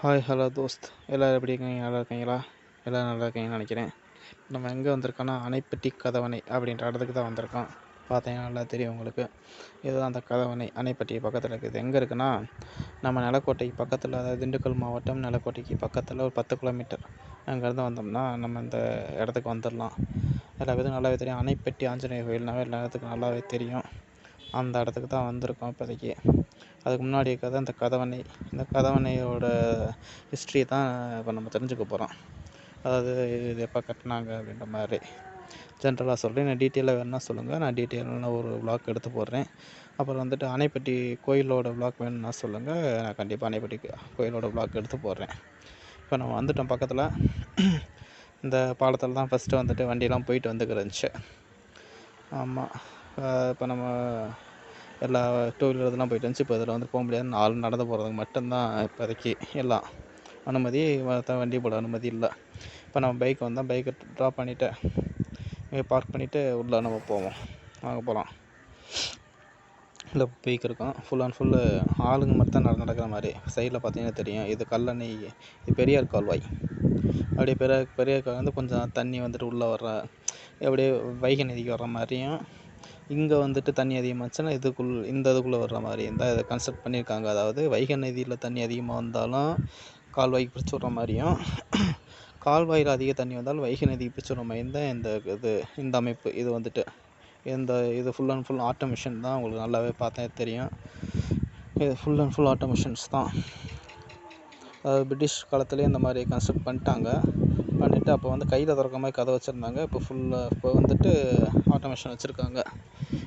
Hi hello Dost, எல்லோரும் எப்படி இருக்கீங்க? நல்லா இருக்கீங்களா? எல்லோரும் நல்லா இருக்கீங்கன்னு நினைக்கிறேன். நம்ம எங்கே வந்திருக்கோன்னா அணைப்பட்டி கதவணை அப்படின்ற இடத்துக்கு தான் வந்திருக்கோம். பார்த்தீங்கன்னா நல்லா தெரியும் உங்களுக்கு. இதுதான் அந்த கதவணை, அணைப்பட்டி பக்கத்தில் இருக்குது. எங்கே இருக்குன்னா நம்ம நிலக்கோட்டைக்கு பக்கத்தில், அதாவது திண்டுக்கல் மாவட்டம் நிலக்கோட்டைக்கு பக்கத்தில் ஒரு 10 கிலோமீட்டர் அங்கேருந்து வந்தோம்னா நம்ம இந்த இடத்துக்கு வந்துடலாம். எல்லா பேருக்கும் நல்லாவே தெரியும். அணைப்பட்டி ஆஞ்சநேயர் கோயில்னாவே எல்லா இடத்துக்கும் நல்லாவே தெரியும். அந்த இடத்துக்கு தான் வந்திருக்கோம் இப்போதைக்கு. அதுக்கு முன்னாடி இருக்கிறது அந்த கதவணை. இந்த கதவணையோட ஹிஸ்ட்ரி தான் இப்போ நம்ம தெரிஞ்சுக்க போகிறோம். அதாவது இது எப்போ கட்டினாங்க அப்படின்ற மாதிரி ஜென்ரலாக சொல்கிறேன். நான் டீட்டெயிலாக வேணுன்னா சொல்லுங்கள், நான் டீட்டெயிலாக ஒரு விளாக் எடுத்து போடுறேன். அப்புறம் வந்துட்டு அணைப்பட்டி கோயிலோட விளாக் வேணும்னா சொல்லுங்கள், நான் கண்டிப்பாக அணைப்பட்டி கோயிலோட விளாக் எடுத்து போடுறேன். இப்போ நம்ம வந்துட்டோம் பக்கத்தில். இந்த பாலத்தில் தான் ஃபஸ்ட்டு வந்துட்டு வண்டியெலாம் போயிட்டு வந்துக்கிருந்துச்சு. ஆமாம், இப்போ நம்ம எல்லா டூ வீலர் இதெல்லாம் போயிட்டு இருந்துச்சு. இப்போ இதில் வந்து போக முடியாது. நடந்து போகிறதுக்கு மட்டும்தான் இப்போதைக்கு எல்லாம் அனுமதி. வண்டி போட அனுமதி இல்லை. இப்போ நம்ம பைக் வந்தால் பைக்கை ட்ராப் பண்ணிவிட்டு இங்கே பார்க் பண்ணிவிட்டு உள்ளே நம்ம போவோம். வாங்க போகலாம். இல்லை பைக் இருக்கும். ஃபுல் அண்ட் ஃபுல்லு ஆளுங்க மட்டும் தான் நடக்கிற மாதிரி. சைடில் பார்த்தீங்கன்னா தெரியும், இது கல்லணை, இது பெரியார் கால்வாய். அப்படியே பெரியார் கால்வாய் வந்து கொஞ்சம் தண்ணி வந்துட்டு உள்ளே வர்ற, அப்படியே வைகை நதிக்கு வர்ற மாதிரியும், இங்கே வந்துட்டு தண்ணி அதிகமாச்சுன்னா இந்த இதுக்குள்ளே வர்ற மாதிரி இருந்தால் இதை கன்ஸ்ட்ரக்ட் பண்ணியிருக்காங்க. அதாவது வைகை நதியில் தண்ணி அதிகமாக வந்தாலும் கால்வாய்க்கு பிடிச்சி விட்ற மாதிரியும், கால்வாயில் அதிக தண்ணி வந்தாலும் வைகை நதிக்கு பிடிச்சி விட்ற மாதிரி தான் இந்த அமைப்பு. இது வந்துட்டு இது ஃபுல் அண்ட் ஃபுல் ஆட்டோமேஷன் தான். உங்களுக்கு நல்லாவே பார்த்தா தெரியும், இது ஃபுல் அண்ட் ஃபுல் ஆட்டோமேஷன்ஸ் தான். அதாவது பிரிட்டிஷ் காலத்துலேயே இந்த மாதிரி கன்ஸ்ட்ரக்ட் பண்ணிவிட்டு அப்போ வந்து கையில் திறக்கிற மாதிரி கதை வச்சுருந்தாங்க. இப்போ வந்துட்டு ஆட்டோமேஷன் வச்சுருக்காங்க.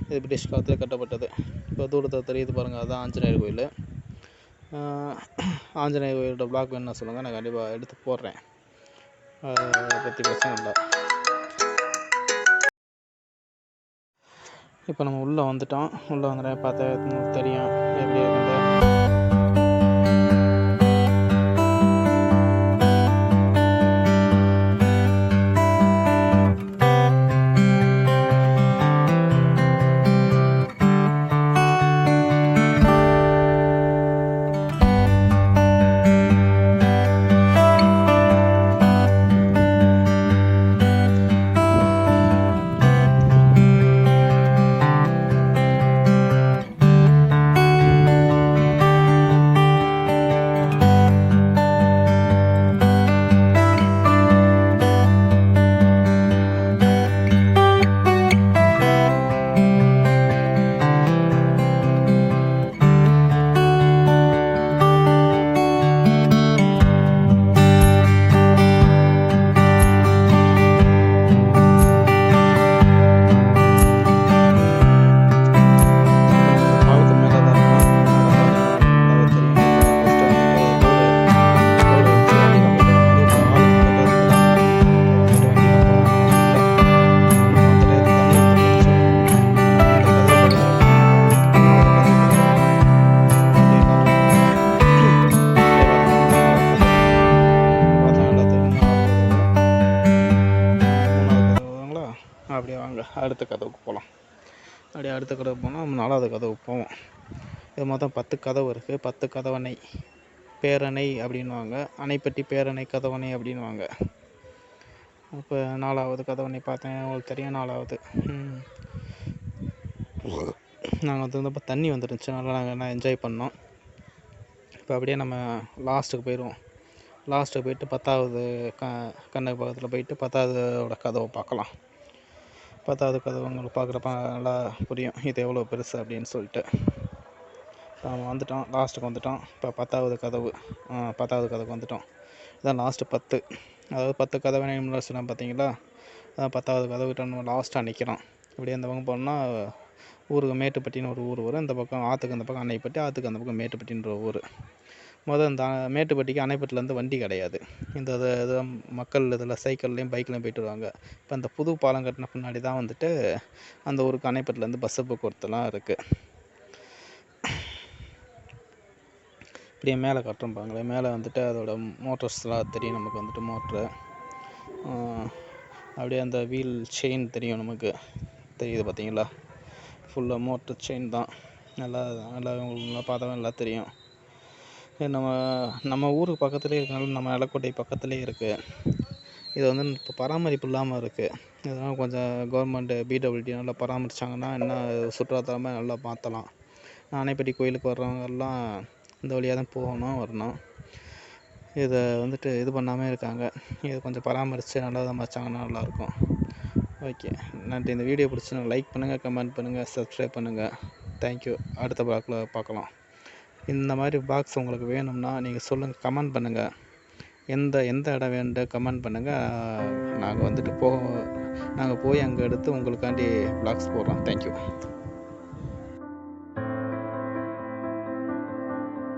இது பிரிட்டிஷ் காலத்தில் கட்டப்பட்டது. இப்போ தூரத்தில் தெரியுது பாருங்கள், அதுதான் ஆஞ்சநேயர் கோயில். ஆஞ்சநேயர் கோயிலோட பிளாக் வேணும்னா சொல்லுங்கள், நான் கண்டிப்பாக எடுத்து போடுறேன். அதை பற்றி பிரச்சனை இல்லை. இப்போ நம்ம உள்ளே வந்துட்டோம். உள்ளே வந்துட்டேன் பார்த்தா தெரியும் எப்படி இருக்குது. அப்படியே வாங்க அடுத்த கதவுக்கு போகலாம். அப்படியே அடுத்த கதவுக்கு போனால் நம்ம 4வது கதவுக்கு போவோம். இது மொத்தம் 10 கதவு இருக்குது. 10 கதவணை, பேரணை அப்படின்வாங்க. அணைப்பட்டி பேரணை கதவணை அப்படின்வாங்க. இப்போ 4வது கதவணை பார்த்தேன், உங்களுக்கு தெரியும் 4வது. நாங்கள் வந்து தண்ணி வந்துருந்துச்சு, நல்லா நாங்கள் என்ஜாய் பண்ணோம். இப்போ அப்படியே நம்ம லாஸ்ட்டுக்கு போயிடுவோம். லாஸ்ட்டுக்கு போயிட்டு 10வது கண்ணுக்கு பக்கத்தில் போயிட்டு 10வதோட கதவை பார்க்கலாம். 10வது கதவு உங்களுக்கு பார்க்குறப்ப நல்லா புரியும் இது எவ்வளோ பெருசு அப்படின்னு சொல்லிட்டு. நம்ம வந்துட்டோம், லாஸ்ட்டுக்கு வந்துட்டோம். இப்போ 10வது கதவுக்கு வந்துட்டோம். இதான் லாஸ்ட்டு 10. அதாவது 10 கதவு நிமிடம் சொன்னால் பார்த்தீங்களா, அதான் 10வது கதவுகிட்ட நம்ம லாஸ்ட்டாக நிற்கிறோம். இப்படியே அந்த பக்கம் போனோம்னா ஊருக்கு மேட்டுப்பட்டின்னு ஒரு ஊர் வரும். இந்த பக்கம் ஆற்றுக்கு அந்த பக்கம் அணைப்பட்டி, ஆற்றுக்கு அந்த பக்கம் மேட்டுப்பட்டின்ற ஊர். இந்த மேட்டுப்பட்டிக்கு அணைப்பட்டிலேருந்து வண்டி கிடையாது. இது மக்கள் இதில் சைக்கிள்லேயும் பைக்லேயும் போய்ட்டு வருவாங்க. இப்போ அந்த புது பாலம் கட்டின பின்னாடி தான் வந்துட்டு அந்த ஊருக்கு அணைப்பட்டிலேருந்து பஸ்ஸு போக்குவரத்துலாம் இருக்குது. இப்படியே மேலே கட்டுறோம்பாங்களே, மேலே வந்துட்டு அதோட மோட்டர்ஸ்லாம் தெரியும் நமக்கு. வந்துட்டு மோட்ரு, அப்படியே அந்த வீல் செயின் தெரியும் நமக்கு, தெரியுது பார்த்தீங்களா? ஃபுல்லாக மோட்ரு செயின் தான். நல்லா உங்களுக்கு பார்த்தா நல்லா தெரியும். இது நம்ம நம்ம ஊருக்கு பக்கத்துலேயே இருக்கனால நம்ம நிலக்கோட்டை பக்கத்துலேயே இருக்குது. இது வந்து இப்போ பராமரிப்பு இல்லாமல் இருக்குது. இதெல்லாம் கொஞ்சம் கவர்மெண்ட்டு பிடபிள்யூடி நல்லா பராமரித்தாங்கன்னா இன்னும் சுற்றுலாத்தலமாக நல்லா மாற்றலாம். அணைப்பட்டி கோயிலுக்கு வர்றவங்கெல்லாம் இந்த வழியாக தான் போகணும் வரணும். இதை வந்துட்டு இது பண்ணாமல் இருக்காங்க. இதை கொஞ்சம் பராமரித்து நல்லா வச்சாங்கன்னா நல்லாயிருக்கும். ஓகே, நன்றி. இந்த வீடியோ பிடிச்சிருந்தா லைக் பண்ணுங்கள், கமெண்ட் பண்ணுங்கள், சப்ஸ்கிரைப் பண்ணுங்கள். தேங்க்யூ. அடுத்த ப்ளாகில் பார்க்கலாம். இந்த மாதிரி பாக்ஸ் உங்களுக்கு வேணும்னா நீங்கள் சொல்லுங்கள், கமெண்ட் பண்ணுங்கள். எந்த இடம் வேணுன்ட்டு கமெண்ட் பண்ணுங்கள். நாங்கள் வந்துட்டு நாங்கள் போய் அங்கே எடுத்து உங்களுக்காண்டி ப்ளாக்ஸ் போடுறோம். தேங்க்யூ.